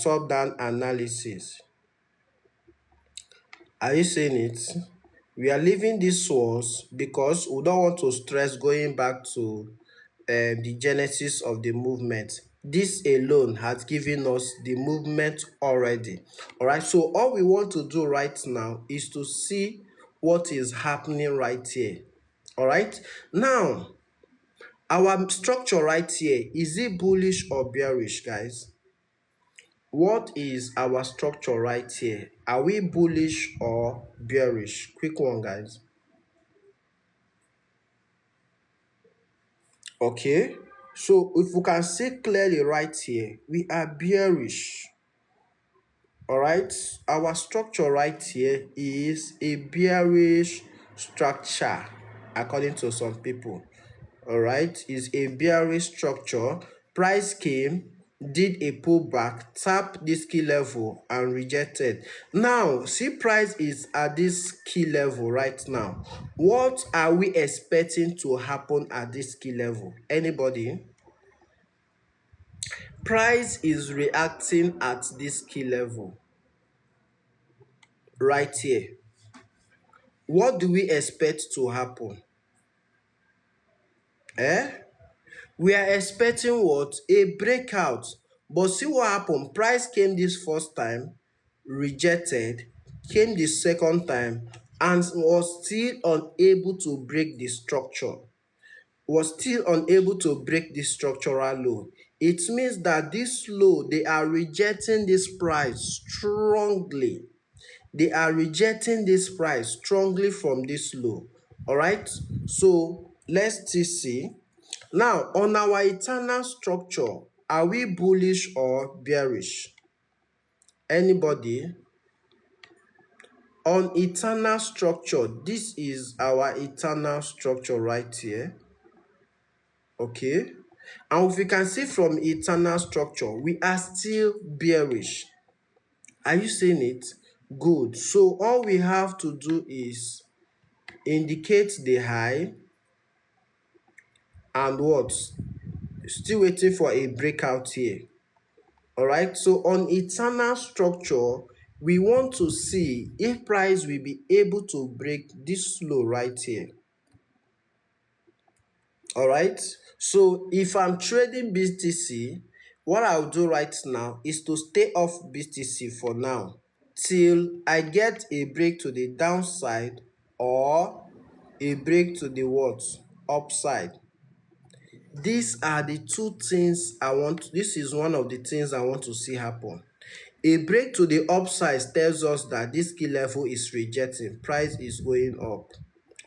top-down analysis. Are you seeing it? We are leaving these ones because we don't want to stress going back to the genesis of the movement. This alone has given us the movement already. All right, so all we want to do right now is to see what is happening right here. All right, now our structure right here, is it bullish or bearish, guys? What is our structure right here? Are we bullish or bearish? Quick one, guys. Okay, so if we can see clearly right here, we are bearish. All right, our structure right here is a bearish structure according to some people. All right, is a bearish structure. Price came, did a pullback, tapped this key level and rejected. Now see, price is at this key level right now. What are we expecting to happen at this key level? Anybody? Price is reacting at this key level right here. What do we expect to happen? We are expecting what? A breakout. But see what happened. Price came this first time, rejected, came the second time, and was still unable to break the structure. Was still unable to break the structural low. It means that this low, they are rejecting this price strongly. They are rejecting this price strongly from this low. All right, so let's still see. Now on our eternal structure, are we bullish or bearish? Anybody? On eternal structure, this is our eternal structure right here. Okay, and if we can see from eternal structure, we are still bearish. Are you seeing it? Good. So all we have to do is indicate the high and what? Still waiting for a breakout here. All right, so on eternal structure, we want to see if price will be able to break this low right here. All right, so if I'm trading BTC, what I'll do right now is to stay off BTC for now till I get a break to the downside or a break to the what? Upside. These are the two things I want. This is one of the things I want to see happen. A break to the upside tells us that this key level is rejecting, price is going up.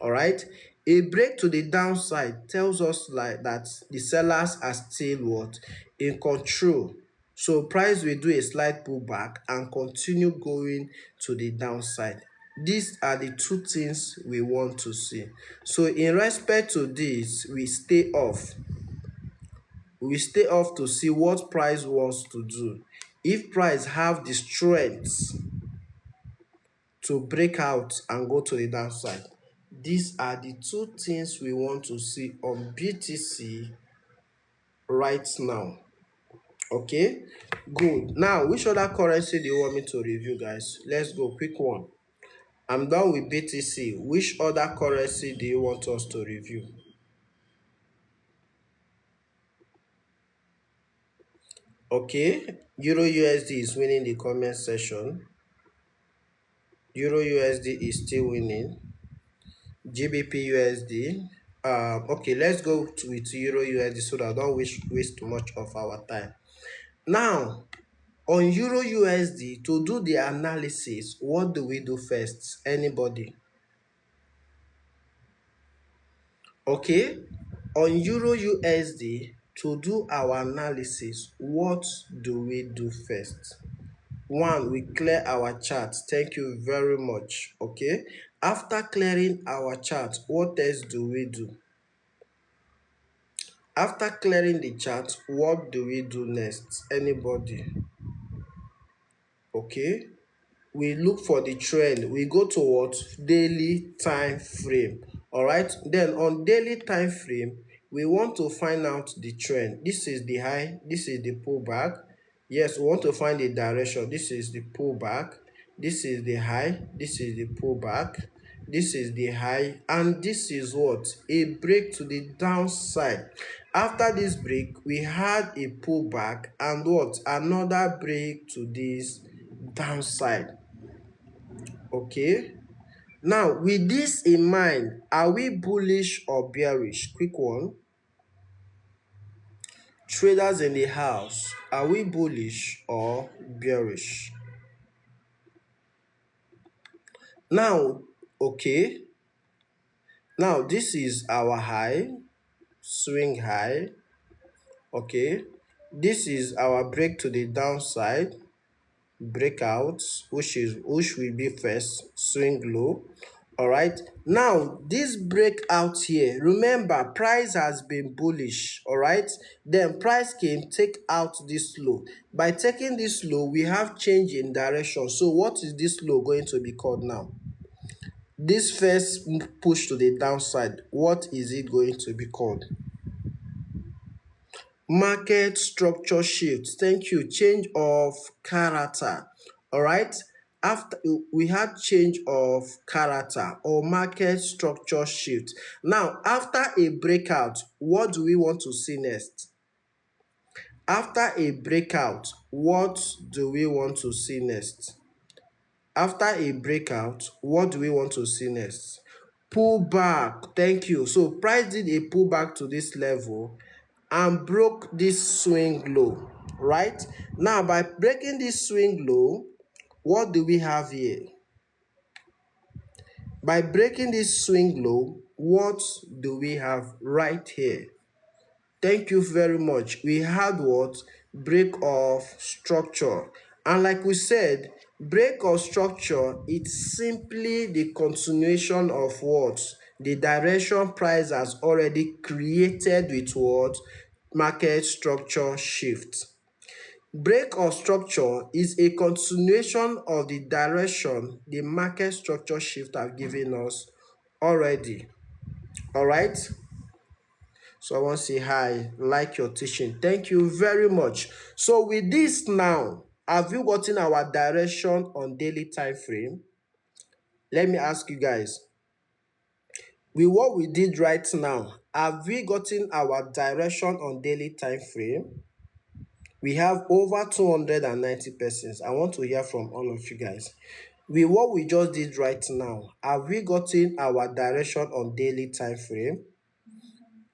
All right, a break to the downside tells us like that the sellers are still what? In control. So price will do a slight pullback and continue going to the downside. These are the two things we want to see. So in respect to this, we stay off. We stay off to see what price wants to do. If price have the strength to break out and go to the downside, these are the two things we want to see on BTC right now. Okay, good. Now which other currency do you want me to review, guys? Let's go, quick one. I'm done with BTC. Which other currency do you want us to review? Okay, Euro USD is winning the comment section. Euro USD is still winning. GBP USD. Okay, let's go with Euro USD so that I don't waste much of our time. Now, on Euro USD, to do the analysis, what do we do first? Anybody? Okay, on Euro USD, to do our analysis, what do we do first? One, we clear our chart. Thank you very much. Okay, after clearing our chart, what else do we do? After clearing the chart, what do we do next? Anybody? Okay, we look for the trend. We go to what? Daily time frame. All right, then on daily time frame, we want to find out the trend. This is the high, this is the pullback, Yes, we want to find the direction. This is the pullback, this is the high, this is the pullback, this is the high, and this is what? A break to the downside. After this break, we had a pullback and what? Another break to this downside. Okay. Now, with this in mind, are we bullish or bearish? Quick one. Traders in the house, are we bullish or bearish? Now, okay. Now, this is our high, swing high. Okay. This is our break to the downside, breakout, which will be first, swing low. All right, now this breakout here, remember price has been bullish. All right, then price can take out this low. By taking this low, we have change in direction. So what is this low going to be called now? This first push to the downside, what is it going to be called? Market structure shift. Thank you. Change of character. All right. After we had change of character or market structure shift. Now, after a breakout, what do we want to see next? After a breakout, what do we want to see next? After a breakout, what do we want to see next? Pullback. Thank you. So price did a pullback to this level and broke this swing low, right? Now, by breaking this swing low, what do we have here? By breaking this swing low, what do we have right here? Thank you very much. We had what? Break of structure. And like we said, break of structure, it's simply the continuation of what? The direction price has already created with what? Market structure shift. Break of structure is a continuation of the direction the market structure shift have given us already. All right. So I want to say hi, like your teaching. Thank you very much. So with this now, have you gotten our direction on daily time frame? Let me ask you guys, with what we did right now, have we gotten our direction on daily time frame? We have over 290 persons. I want to hear from all of you guys. With what we just did right now, have we gotten our direction on daily time frame?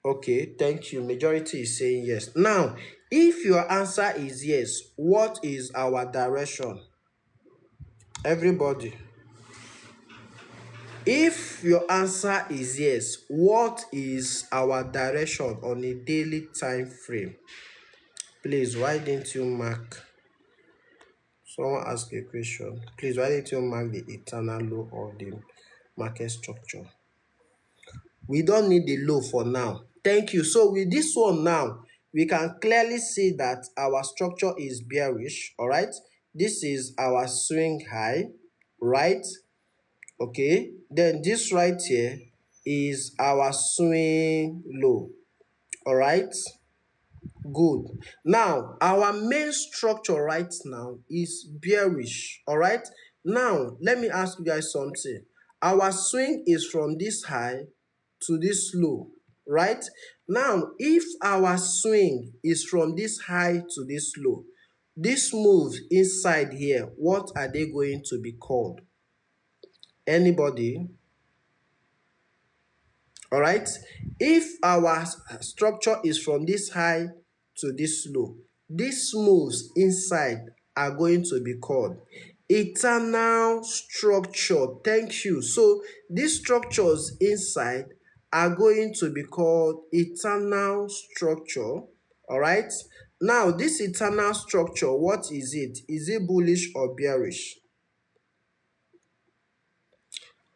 Okay, thank you. Majority is saying yes. Now, if your answer is yes, what is our direction? Everybody. If your answer is yes, what is our direction on a daily time frame? Please, why didn't you mark? Someone asked a question. Please, why didn't you mark the eternal low of the market structure? We don't need the low for now. Thank you. So with this one now, we can clearly see that our structure is bearish. All right. This is our swing high, right? Okay. Then this right here is our swing low. All right. Good. Now, our main structure right now is bearish. All right. Now, let me ask you guys something. Our swing is from this high to this low, right? Now, if our swing is from this high to this low, this moves inside here, what are they going to be called? Anybody? All right. If our structure is from this high to this low, these moves inside are going to be called eternal structure. Thank you. So these structures inside are going to be called eternal structure. All right. Now, this eternal structure, what is it? Is it bullish or bearish?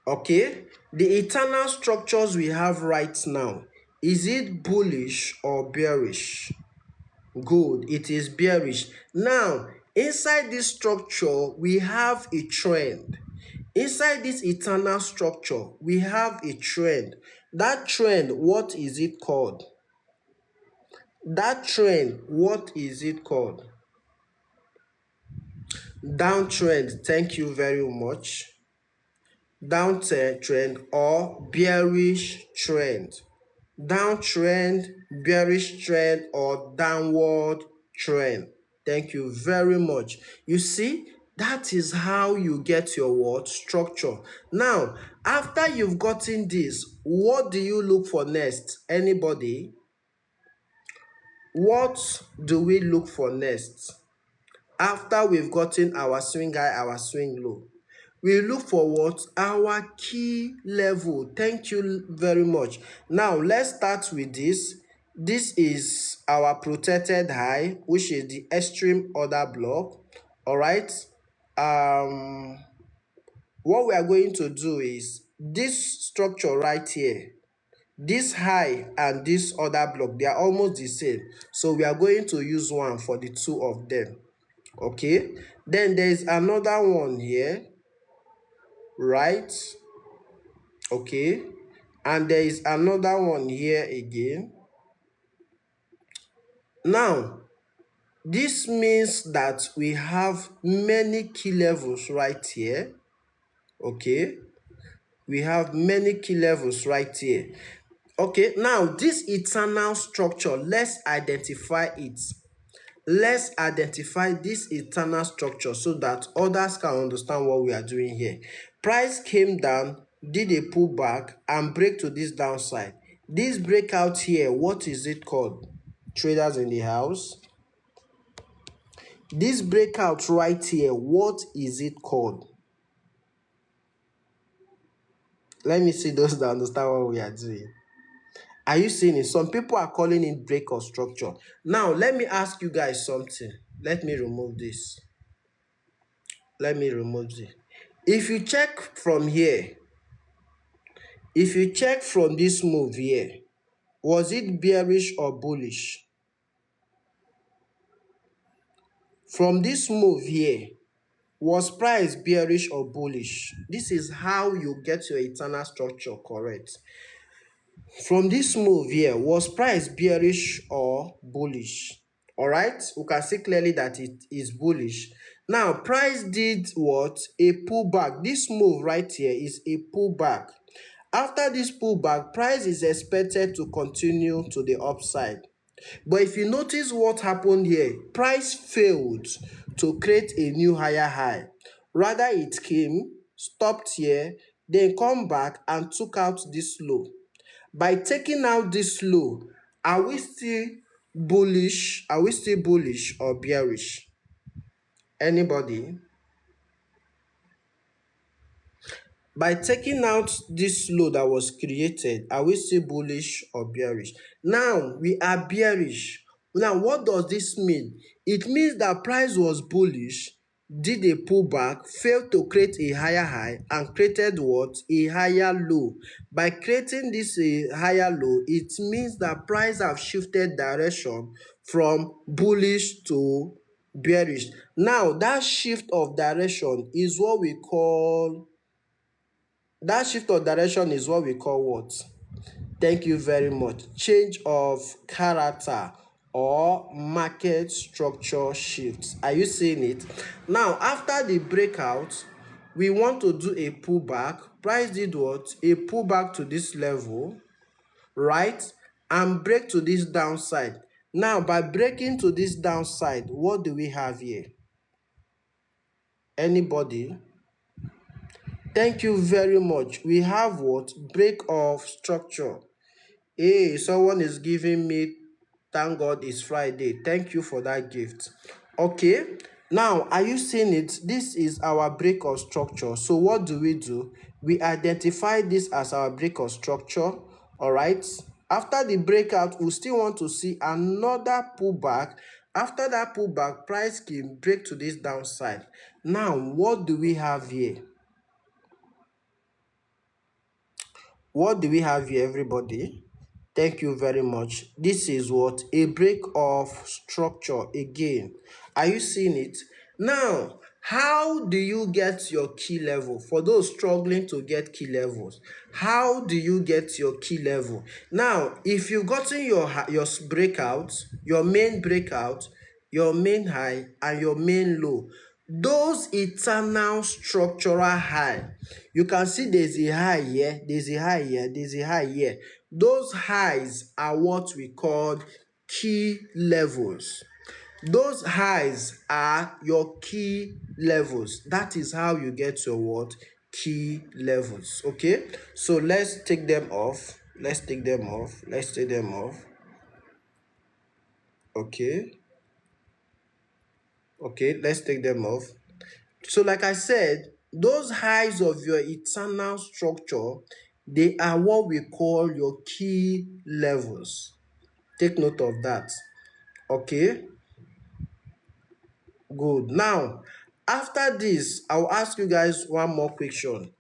Okay, the eternal structures we have right now, is it bullish or bearish? Good, it is bearish. Now, inside this structure, we have a trend. Inside this eternal structure, we have a trend. That trend, what is it called? That trend, what is it called? Downtrend, thank you very much. Downtrend or bearish trend. Downtrend, bearish trend, or downward trend. Thank you very much. You see, that is how you get your what? Structure. Now, after you've gotten this, what do you look for next? Anybody? What do we look for next? After we've gotten our swing high, our swing low, we look for what? Our key level. Thank you very much. Now let's start with this. This is our protected high, which is the extreme order block. All right. What we are going to do is this structure right here, this high and this other block, they are almost the same, so we are going to use one for the two of them. Okay, then there is another one here, right? Okay, and there is another one here again. Now this means that we have many key levels right here. Okay, we have many key levels right here. Okay, now this eternal structure, let's identify it. Let's identify this eternal structure so that others can understand what we are doing here. Price came down, did a pullback and break to this downside. This breakout here, what is it called? Traders in the house. This breakout right here, what is it called? Let me see those that understand what we are doing. Are you seeing it? Some people are calling it break or structure. Now, let me ask you guys something. Let me remove this. Let me remove this. If you check from here, if you check from this move here, was it bearish or bullish? From this move here, was price bearish or bullish? This is how you get your eternal structure correct. From this move here, was price bearish or bullish? All right, we can see clearly that it is bullish. Now, price did what? A pullback. This move right here is a pullback. After this pullback, price is expected to continue to the upside. But if you notice what happened here, price failed to create a new higher high. Rather, it came, stopped here, then come back and took out this low. By taking out this low, are we still bullish? Are we still bullish or bearish? Anybody? By taking out this low that was created, are we still bullish or bearish? Now we are bearish. Now what does this mean? It means that price was bullish, did a pullback, failed to create a higher high and created what? A higher low. By creating this higher low, it means that price have shifted direction from bullish to bearish. Now that shift of direction is what we call what? Thank you very much. Change of character or market structure shifts. Are you seeing it? Now, after the breakout, we want to do a pullback. Price did what? A pullback to this level, right? And break to this downside. Now, by breaking to this downside, what do we have here? Anybody? Thank you very much. We have what? Break of structure. Hey, someone is giving me, thank God it's Friday. Thank you for that gift. Okay, now are you seeing it? This is our break of structure. So what do? We identify this as our break of structure. All right. After the breakout, we still want to see another pullback. After that pullback, price can break to this downside. Now, what do we have here? What do we have here, everybody? Thank you very much. This is what? A break of structure again. Are you seeing it? Now, how do you get your key level? For those struggling to get key levels, how do you get your key level? Now, if you've gotten your breakout, your main breakout, your main high, and your main low, those eternal structural high, you can see there's a high here, there's a high here, there's a high here. Those highs are what we call key levels. Those highs are your key levels. That is how you get your what? Key levels. Okay, so let's take them off. Let's take them off. Let's take them off. Okay, okay, let's take them off. So like I said, those highs of your eternal structure, they are what we call your key levels. Take note of that. Okay, good. Now, after this, I'll ask you guys one more question.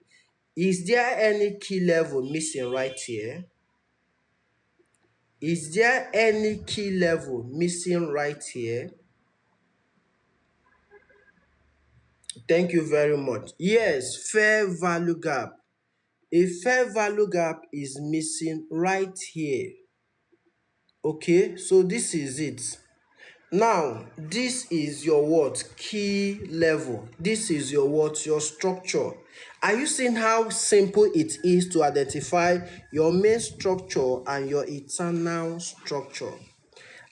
Is there any key level missing right here? Is there any key level missing right here? Thank you very much. Yes, fair value gap. A fair value gap is missing right here. Okay, so this is it. Now, this is your what? Key level. This is your what? Your structure. Are you seeing how simple it is to identify your main structure and your eternal structure?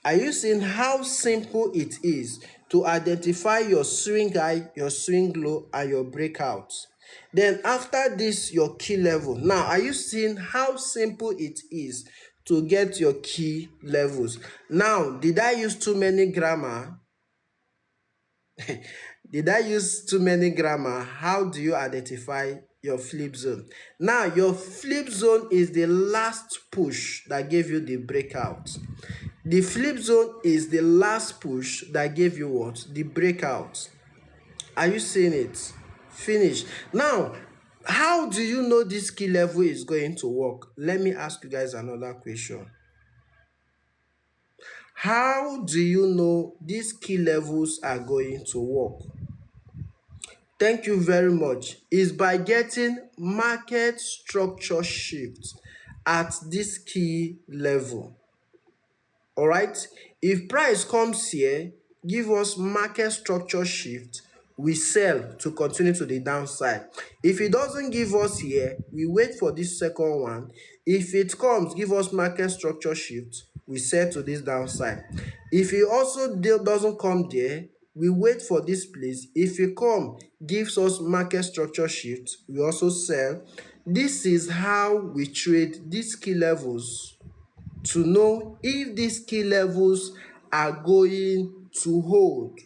Are you seeing how simple it is to identify your swing high, your swing low, and your breakout? Then after this, your key level. Now, are you seeing how simple it is to get your key levels? Now, did I use too many grammar? Did I use too many grammar? How do you identify your flip zone? Now, your flip zone is the last push that gave you the breakout. The flip zone is the last push that gave you what? The breakout. Are you seeing it? Finish. Now, how do you know this key level is going to work? Let me ask you guys another question. How do you know these key levels are going to work? Thank you very much. Is by getting market structure shift at this key level. All right, if price comes here, give us market structure shift, we sell to continue to the downside. If it doesn't give us here, we wait for this second one. If it comes, give us market structure shift, we sell to this downside. If it also doesn't come there, we wait for this place. If it come, gives us market structure shift, we also sell. This is how we trade these key levels to know if these key levels are going to hold.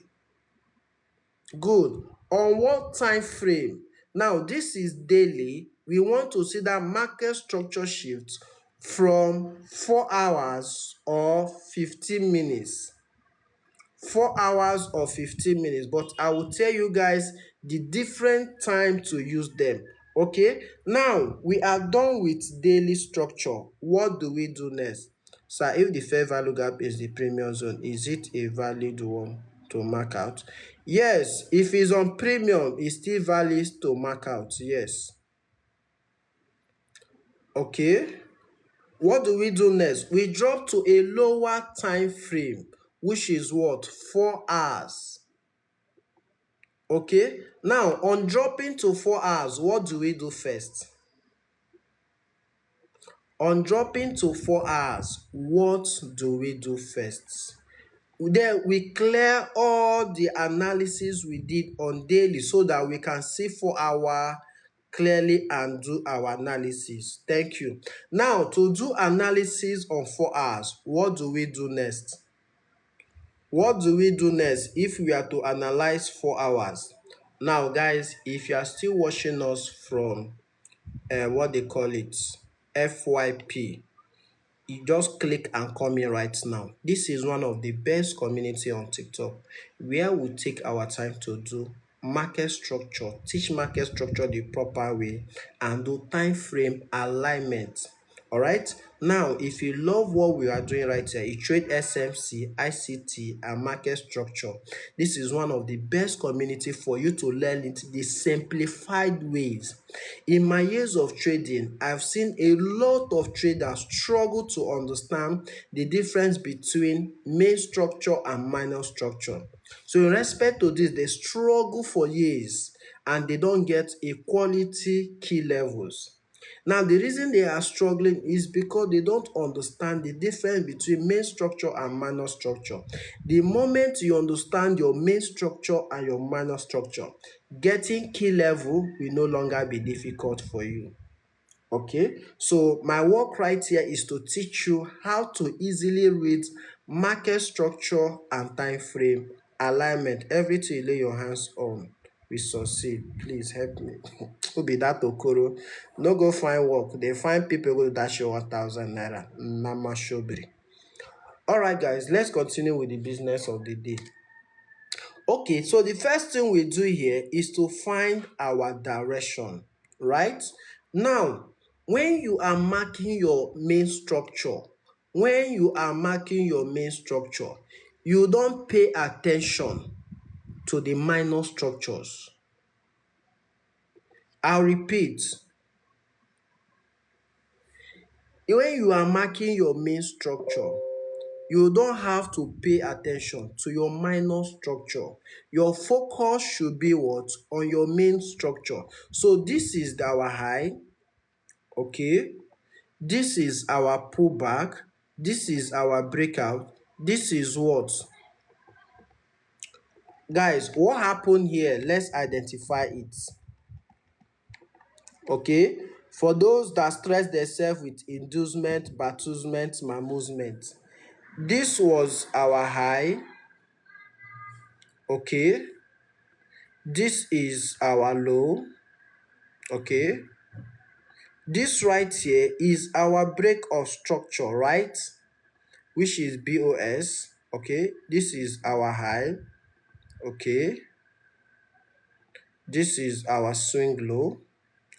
Good. On what time frame? Now, this is daily. We want to see that market structure shift from 4 hours or 15 minutes. 4 hours or 15 minutes, but I will tell you guys the different time to use them. Okay, now we are done with daily structure. What do we do next? So if the fair value gap is the premium zone, is it a valid one to mark out? Yes, if it's on premium, it's still valid to mark out. Yes. Okay, what do we do next? We drop to a lower time frame, which is what? 4 hours. Okay, now on dropping to 4 hours, what do we do first? On dropping to 4 hours, what do we do first? Then we clear all the analysis we did on daily so that we can see 4 hour clearly and do our analysis. Thank you. Now, to do analysis on 4 hours, what do we do next? What do we do next if we are to analyze 4 hours? Now, guys, if you are still watching us from what they call it, FYP, you just click and come in right now. This is one of the best community on TikTok where we take our time to do market structure, teach market structure the proper way, and do time frame alignment. All right, now if you love what we are doing right here, you trade SMC, ICT, and market structure, this is one of the best community for you to learn it the simplified ways. In my years of trading, I've seen a lot of traders struggle to understand the difference between main structure and minor structure. So in respect to this, they struggle for years and they don't get a quality key levels. Now the reason they are struggling is because they don't understand the difference between main structure and minor structure. The moment you understand your main structure and your minor structure, getting key level will no longer be difficult for you. Okay, so my work right here is to teach you how to easily read market structure and time frame alignment. Everything you lay your hands on will succeed. Please help me. Who be that okoro? No go find work, dey find people go dash you 1000 naira. Nama shobri. Alright guys, let's continue with the business of the day. Okay, so the first thing we do here is to find our direction, right? Now, when you are marking your main structure, you don't pay attention to the minor structures. I'll repeat. When you are marking your main structure, you don't have to pay attention to your minor structure. Your focus should be what? On your main structure. So this is our high, okay? This is our pullback. This is our breakout. This is what? Guys, what happened here? Let's identify it. Okay? For those that stress themselves with inducement, batussement, mamusement. This was our high. Okay? This is our low. Okay? This right here is our break of structure, right? Which is BOS. Okay? This is our high. Okay? This is our swing low.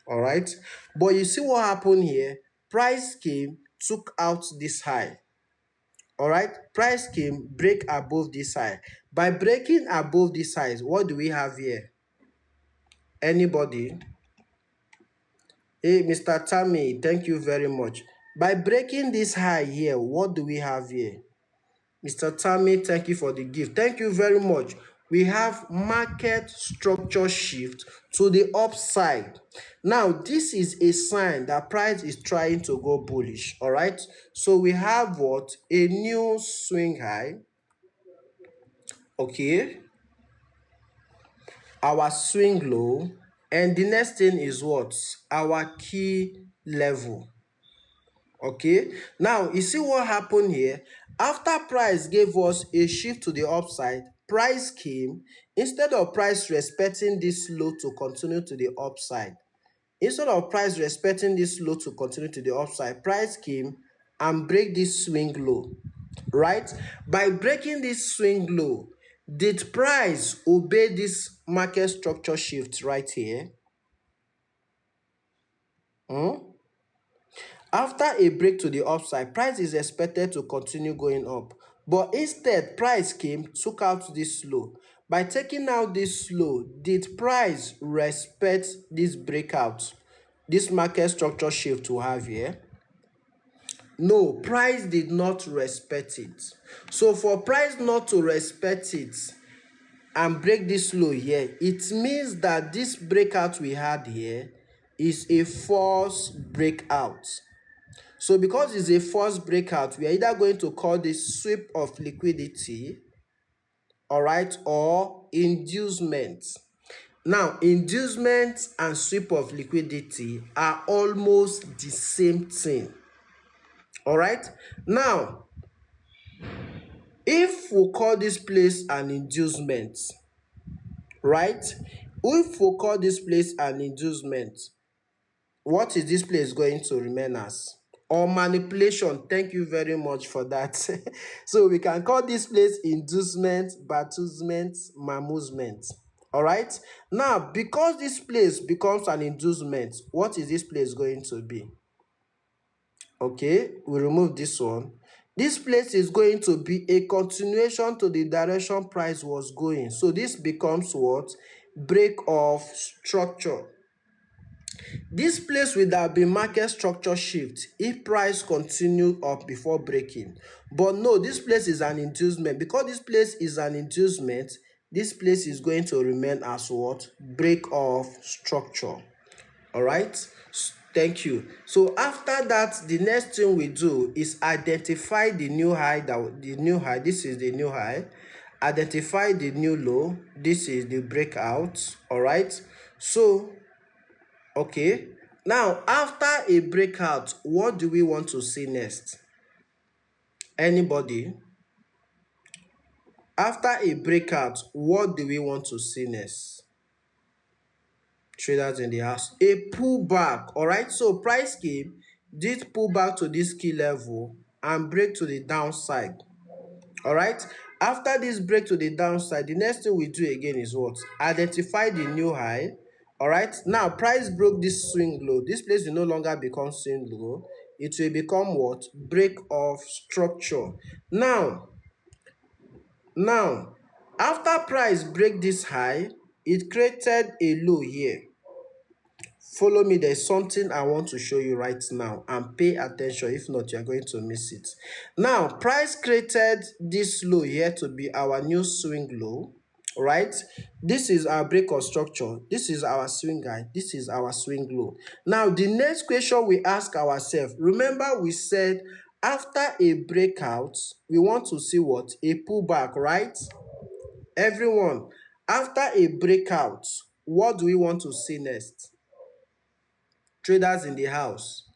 Alright? But you see what happened here? Price came, took out this high. Alright? Price came, break above this high. By breaking above this high, what do we have here? Anybody? Hey, Mr. Tammy, thank you very much. By breaking this high here, what do we have here? Mr. Tammy, thank you for the gift. Thank you very much. We have market structure shift to the upside. Now, this is a sign that price is trying to go bullish, all right? So we have what? A new swing high, okay? Our swing low, and the next thing is what? Our key level. Okay, now you see what happened here. After price gave us a shift to the upside, price came. Instead of price respecting this low to continue to the upside, price came and break this swing low, right? By breaking this swing low, did price obey this market structure shift right here? After a break to the upside, price is expected to continue going up. But instead, price came, took out this low. By taking out this low, did price respect this breakout, this market structure shift we have here? No, price did not respect it. So for price not to respect it and break this low here, it means that this breakout we had here is a false breakout. So because it's a false breakout, we are either going to call this sweep of liquidity, all right, or inducement. Now, inducement and sweep of liquidity are almost the same thing. All right. Now, if we call this place an inducement, right? If we call this place an inducement, what is this place going to remain as? Or manipulation. Thank you very much for that. So we can call this place inducement, batussement, mamusement. All right. Now, because this place becomes an inducement, what is this place going to be? Okay, we remove this one. This place is going to be a continuation to the direction price was going. So this becomes what? Break of structure. This place will have been market structure shift if price continue up before breaking. But no, this place is an inducement. Because this place is an inducement, this place is going to remain as what? Break of structure. All right, thank you. So after that, the next thing we do is identify the new high. This is the new high. Identify the new low. This is the breakout. All right, so okay, now after a breakout, what do we want to see next? Anybody? After a breakout, what do we want to see next? Traders in the house, a pullback. All right, so price came, did pull back to this key level and break to the downside. All right, after this break to the downside, the next thing we do again is what? Identify the new high. All right, now price broke this swing low. This place will no longer become swing low, it will become what? Break of structure. Now after price break this high, it created a low here. Follow me, there's something I want to show you right now, and pay attention, if not you're going to miss it. Now price created this low here to be our new swing low, right? This is our break of structure, this is our swing high, this is our swing low. Now the next question we ask ourselves, remember we said after a breakout we want to see what? A pullback, right? Everyone, after a breakout, what do we want to see next? Traders in the house,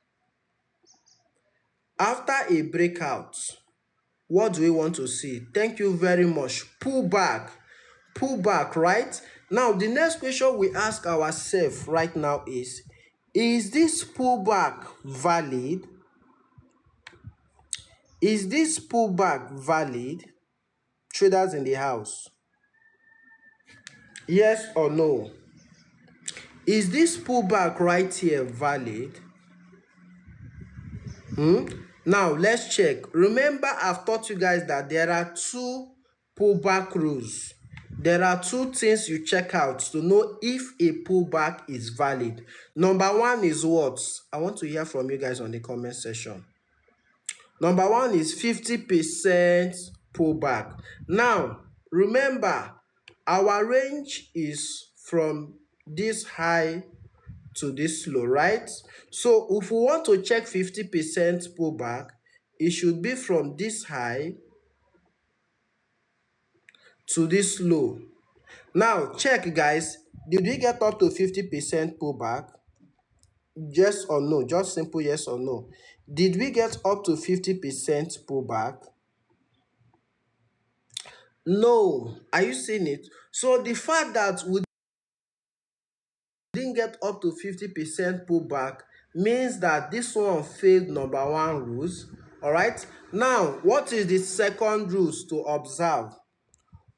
after a breakout, what do we want to see? Thank you very much. Pullback, right? Now the next question we ask ourselves right now is this pullback valid? Is this pullback valid? Traders in the house, yes or no? Is this pullback right here valid? Now let's check. Remember, I've taught you guys that there are two pullback rules. There are two things you check out to know if a pullback is valid. Number one is what? I want to hear from you guys on the comment section. Number one is 50% pullback. Now remember, our range is from this high to this low, right? So if we want to check 50% pullback, it should be from this high to this low. Now check, guys, did we get up to 50% pullback? Yes or no? Just simple yes or no. Did we get up to 50% pullback? No. Are you seeing it? So the fact that we didn't get up to 50% pullback means that this one failed number one rules. All right, now what is the second rules to observe?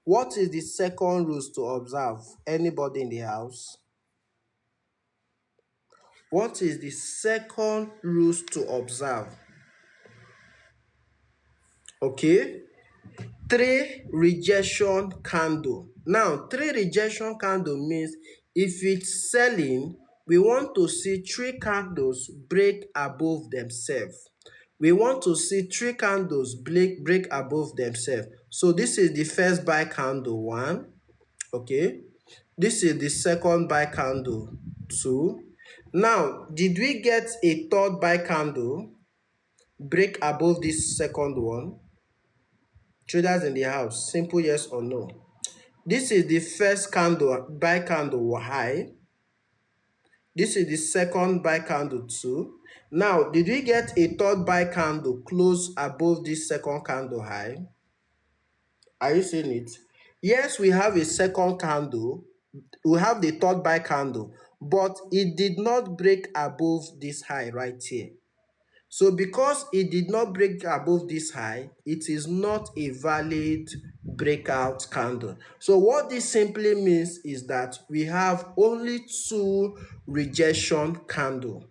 What is the second rules to observe? Anybody in the house? What is the second rules to observe? Okay, three rejection candle. Now three rejection candle means if it's selling, we want to see three candles break above themselves. We want to see three candles break above themselves. So this is the first buy candle, one. Okay, this is the second buy candle, two. Now did we get a third buy candle break above this second one? Traders in the house, simple yes or no. This is the first candle, buy candle high. This is the second buy candle two. Now did we get a third buy candle close above this second candle high? Are you seeing it? Yes, we have a second candle, we have the third buy candle, but it did not break above this high right here. So because it did not break above this high, it is not a valid breakout candle. So what this simply means is that we have only two rejection candle.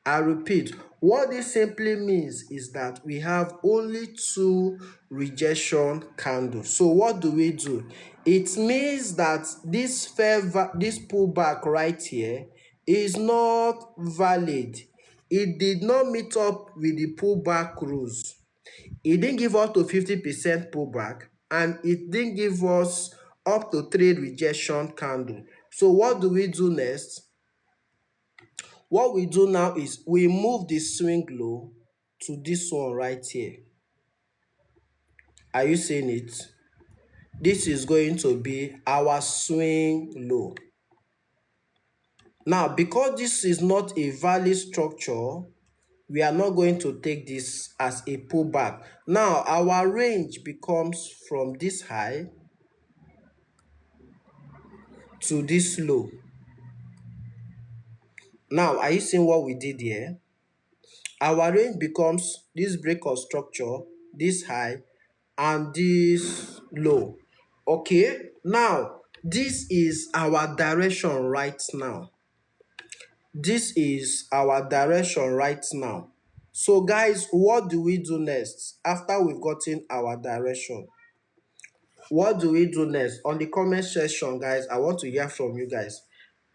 I repeat, what this simply means is that we have only two rejection candles. So what do? It means that this pullback right here is not valid. It did not meet up with the pullback rules. It didn't give us to 50% pullback, and it didn't give us up to 3 rejection candle. So what do we do next? What we do now is we move the swing low to this one right here. Are you seeing it? This is going to be our swing low. Now, because this is not a valid structure, we are not going to take this as a pullback. Now, our range becomes from this high to this low. Now, are you seeing what we did here? Our range becomes this break of structure, this high, and this low. Okay, now this is our direction right now. This is our direction right now. So guys, what do we do next after we've gotten our direction? What do we do next? On the comment section, guys, I want to hear from you guys.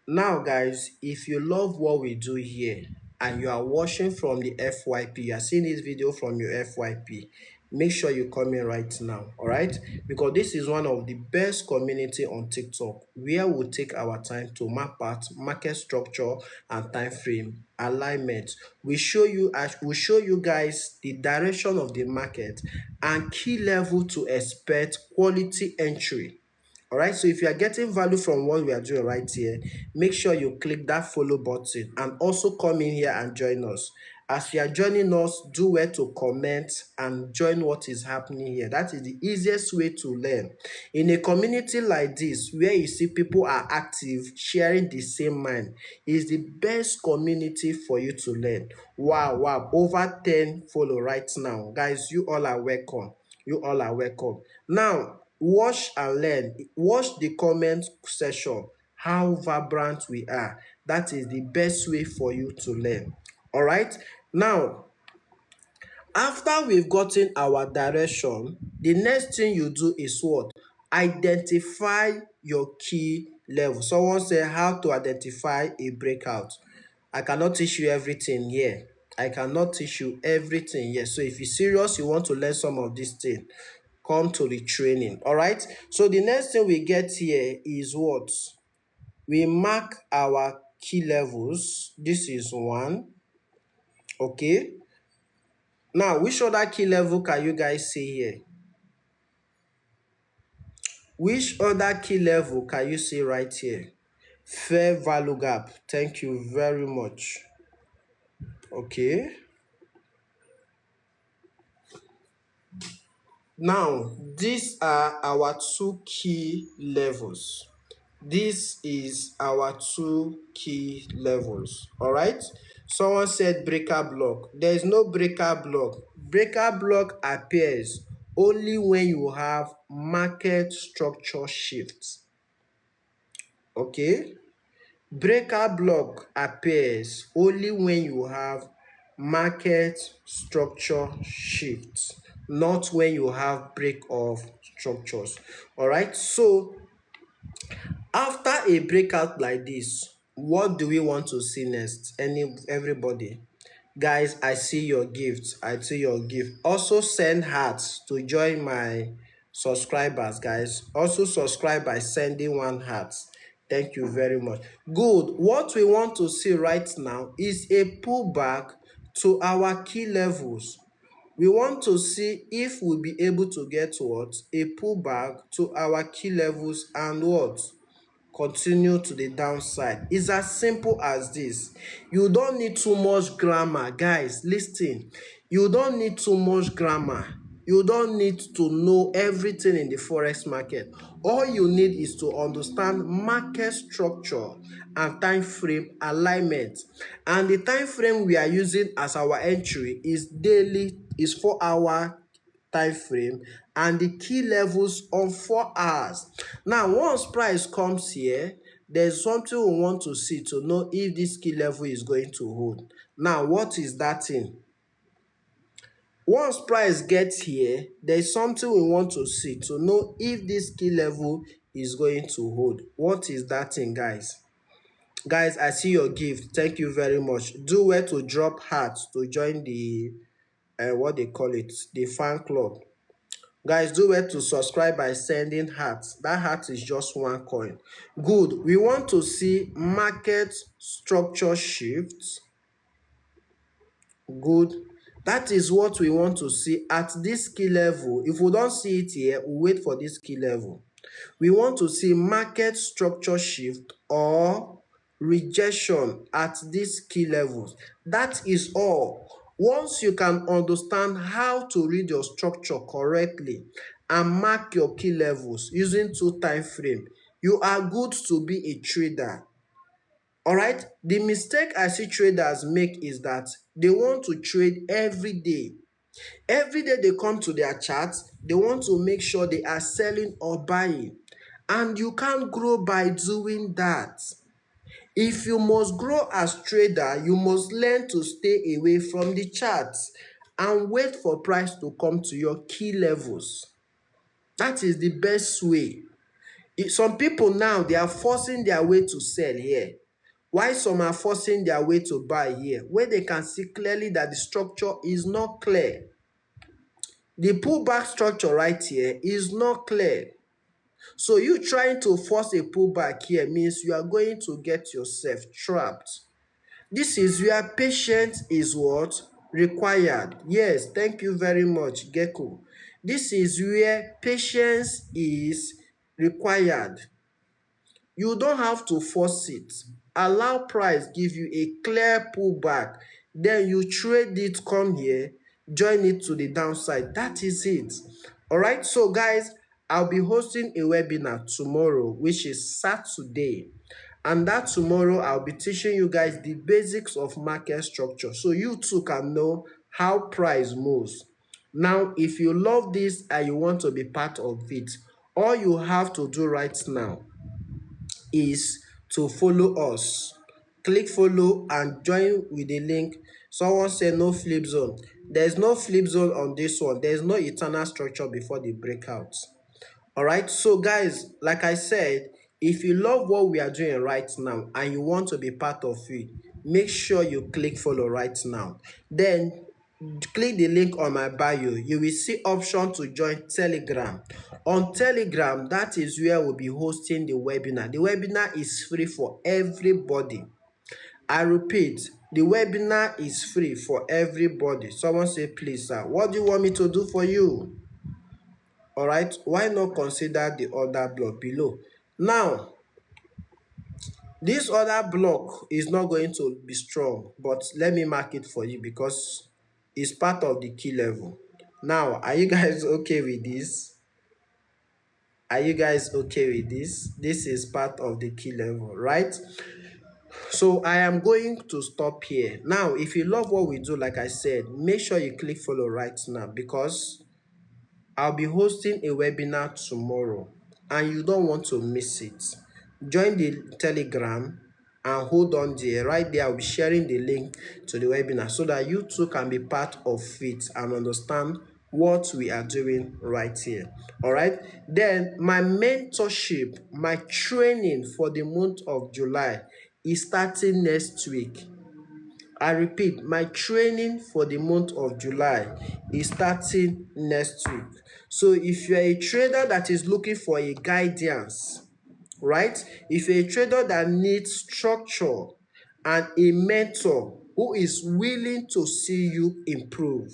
Now, guys, if you love what we do here and you are watching from the FYP, you are seeing this video from your FYP, make sure you comment right now, all right? Because this is one of the best community on TikTok where we take our time to map out market structure and time frame alignment. We show you guys the direction of the market and key level to expect quality entry. All right, so if you are getting value from what we are doing right here, make sure you click that follow button and also come in here and join us. As you are joining us, do well to comment and join what is happening here. That is the easiest way to learn. In a community like this, where you see people are active, sharing the same mind, is the best community for you to learn. Wow, over 10 follow right now. Guys, you all are welcome. You all are welcome. Now, watch and learn. Watch the comment section, how vibrant we are. That is the best way for you to learn. All right. Now, after we've gotten our direction, the next thing you do is what? Identify your key level. Someone said how to identify a breakout. I cannot teach you everything here. I cannot teach you everything here. So if you're serious, you want to learn some of these things, come to the training. All right. So the next thing we get here is what? We mark our key levels. This is one. Okay. Now, which other key level can you guys see here? Which other key level can you see right here? Fair value gap. Thank you very much. Okay. Now, these are our two key levels. This is our two key levels. All right. Someone said breaker block. There is no breaker block. Breaker block appears only when you have market structure shifts. Okay. Breaker block appears only when you have market structure shifts, not when you have break of structures. All right. So after a breakout like this, what do we want to see next? Everybody, guys, I see your gift. I see your gift. Also send hearts to join my subscribers, guys. Also subscribe by sending one heart. Thank you very much. Good. What we want to see right now is a pullback to our key levels. We want to see if we'll be able to get what? A pullback to our key levels and what? Continue to the downside. It's as simple as this. You don't need too much grammar. Guys, listen. You don't need too much grammar. You don't need to know everything in the forex market. All you need is to understand market structure and time frame alignment. And the time frame we are using as our entry is daily, is 4-hour time frame, and the key levels on 4 hours. Now, once price comes here, there's something we want to see to know if this key level is going to hold. Now, what is that thing? Once price gets here, there's something we want to see to know if this key level is going to hold. What is that thing, guys? Guys, I see your gift. Thank you very much. Do well to drop hearts to join the what they call it, the fan club. Guys, do well to subscribe by sending hearts. That heart is just one coin. Good. We want to see market structure shifts. Good. That is what we want to see at this key level. If we don't see it here, we wait for this key level. We want to see market structure shift or rejection at these key levels. That is all. Once you can understand how to read your structure correctly and mark your key levels using 2 time frame, you are good to be a trader. Alright, the mistake I see traders make is that they want to trade every day. Every day they come to their charts, they want to make sure they are selling or buying. And you can't grow by doing that. If you must grow as trader, you must learn to stay away from the charts and wait for price to come to your key levels. That is the best way. Some people now, they are forcing their way to sell here, while some are forcing their way to buy here, where they can see clearly that the structure is not clear. The pullback structure right here is not clear. So you trying to force a pullback here means you are going to get yourself trapped. This is where patience is what? Required. Yes, thank you very much, Gecko. This is where patience is required. You don't have to force it. Allow price give you a clear pullback. Then you trade it, come here, join it to the downside. That is it. Alright, so guys, I'll be hosting a webinar tomorrow, which is Saturday. And that tomorrow, I'll be teaching you guys the basics of market structure so you too can know how price moves. Now, if you love this and you want to be part of it, all you have to do right now is to follow us. Click follow and join with the link. Someone said no flip zone. There's no flip zone on this one. There's no eternal structure before the breakout. Alright, so guys, like I said, if you love what we are doing right now and you want to be part of it, make sure you click follow right now. Then click the link on my bio. You will see option to join Telegram. On Telegram, that is where we'll be hosting the webinar. The webinar is free for everybody. I repeat, the webinar is free for everybody. Someone say, please sir, what do you want me to do for you? Alright, why not consider the other block below? Now, this other block is not going to be strong, but let me mark it for you because it's part of the key level. Now, are you guys okay with this? Are you guys okay with this? This is part of the key level, right? So I am going to stop here. Now, if you love what we do, like I said, make sure you click follow right now because I'll be hosting a webinar tomorrow and you don't want to miss it. Join the Telegram and hold on there. Right there, I'll be sharing the link to the webinar so that you too can be part of it and understand what we are doing right here. All right. Then my mentorship, my training for the month of July is starting next week. I repeat, my training for the month of July is starting next week. So if you're a trader that is looking for a guidance, right? If you're a trader that needs structure and a mentor who is willing to see you improve,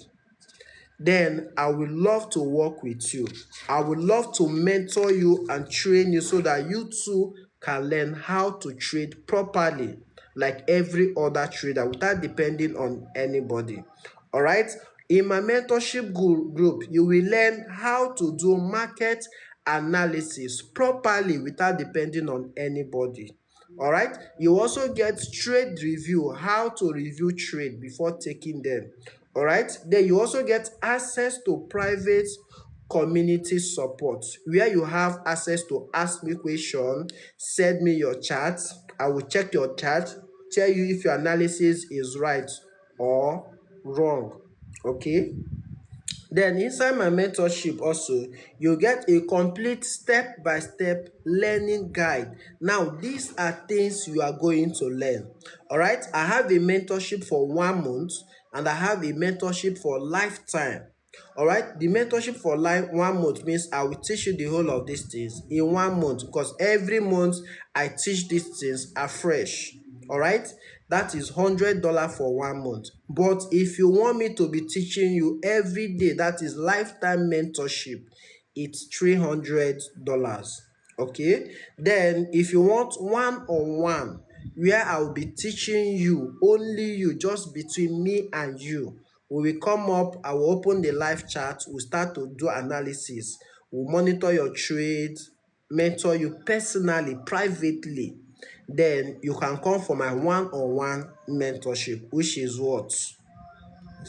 then I would love to work with you. I would love to mentor you and train you so that you too can learn how to trade properly like every other trader without depending on anybody. All right. In my mentorship group, you will learn how to do market analysis properly without depending on anybody. All right. You also get trade review, how to review trade before taking them. All right. Then you also get access to private community support where you have access to ask me question, send me your chart. I will check your chart, tell you if your analysis is right or wrong. Okay. Then inside my mentorship also, you get a complete step-by-step learning guide. Now, these are things you are going to learn. All right, I have a mentorship for 1 month and I have a mentorship for lifetime. All right, the mentorship for life 1 month means I will teach you the whole of these things in 1 month, because every month I teach these things afresh. All right, that is $100 for 1 month. But if you want me to be teaching you every day, that is lifetime mentorship, it's $300. Okay, then if you want one-on-one, where I will be teaching you, only you, just between me and you, we will come up, I will open the live chat, we'll start to do analysis, we'll monitor your trades, mentor you personally, privately. Then you can come for my one-on-one mentorship, which is what?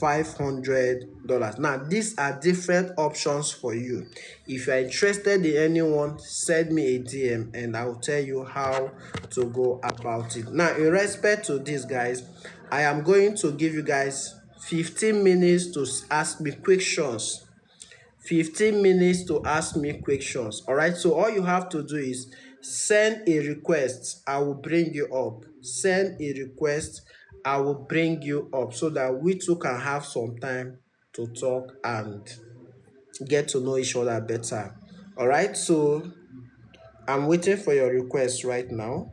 $500. Now, these are different options for you. If you are interested in anyone, send me a DM and I will tell you how to go about it. Now, in respect to this, guys, I am going to give you guys 15 minutes to ask me questions. 15 minutes to ask me questions. All right, so all you have to do is send a request, I will bring you up. Send a request, I will bring you up, so that we two can have some time to talk and get to know each other better. All right, so I'm waiting for your request right now.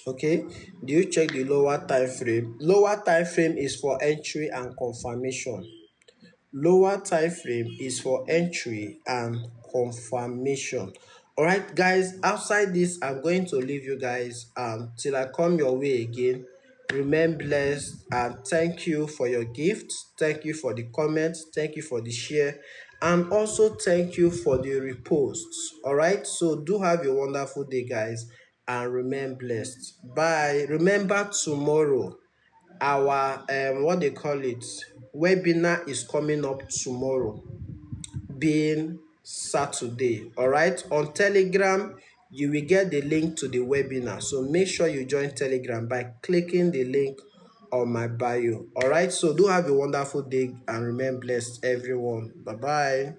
Okay, do you check the lower time frame? Lower time frame is for entry and confirmation. Lower time frame is for entry and confirmation. All right, guys, outside this, I'm going to leave you guys till I come your way again. Remain blessed and thank you for your gifts. Thank you for the comments. Thank you for the share. And also thank you for the reposts. All right, so do have a wonderful day, guys, and remain blessed. Bye. Remember, tomorrow our what they call it, webinar is coming up tomorrow, being Saturday. All right, on Telegram you will get the link to the webinar, so make sure you join Telegram by clicking the link on my bio. All right, so do have a wonderful day and remain blessed, everyone. Bye bye.